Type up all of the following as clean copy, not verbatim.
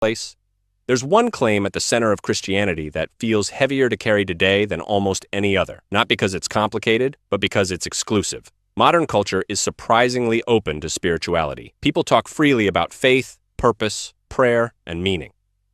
place? There's one claim at the center of Christianity that feels heavier to carry today than almost any other, not because it's complicated, but because it's exclusive. Modern culture is surprisingly open to spirituality. People talk freely about faith, purpose, prayer, and meaning.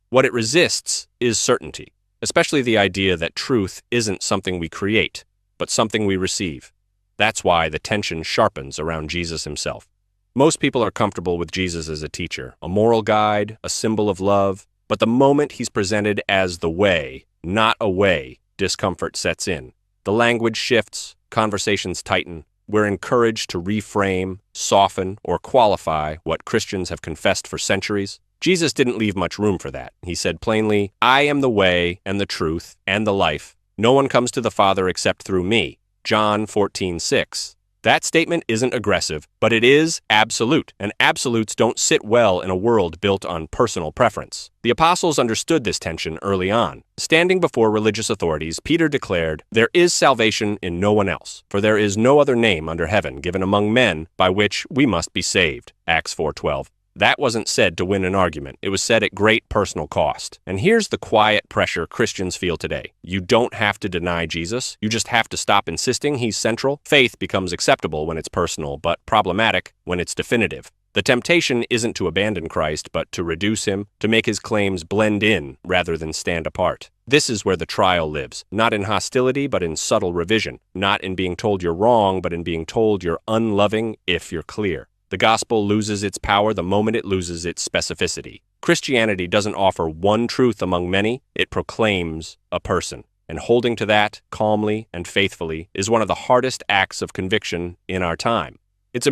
What it resists is certainty, especially the idea that truth isn't something we create, but something we receive. That's why the tension sharpens around Jesus himself. Most people are comfortable with Jesus as a teacher, a moral guide, a symbol of love, but the moment he's presented as the way, not a way, discomfort sets in. The language shifts, conversations tighten. We're encouraged to reframe, soften, or qualify what Christians have confessed for centuries. Jesus didn't leave much room for that. He said plainly, "I am the way and the truth and the life. No one comes to the Father except through me." John 14:6. That statement isn't aggressive, but it is absolute, and absolutes don't sit well in a world built on personal preference. The apostles understood this tension early on. Standing before religious authorities, Peter declared, "There is salvation in no one else, for there is no other name under heaven given among men by which we must be saved." Acts 4:12. That wasn't said to win an argument. It was said at great personal cost. And here's the quiet pressure Christians feel today. You don't have to deny Jesus. You just have to stop insisting he's central. Faith becomes acceptable when it's personal, but problematic when it's definitive. The temptation isn't to abandon Christ, but to reduce him, to make his claims blend in rather than stand apart. This is where the trial lives, not in hostility, but in subtle revision, not in being told you're wrong, but in being told you're unloving if you're clear. The gospel loses its power the moment it loses its specificity. Christianity doesn't offer one truth among many, it proclaims a person. And holding to that, calmly and faithfully, is one of the hardest acts of conviction in our time. It's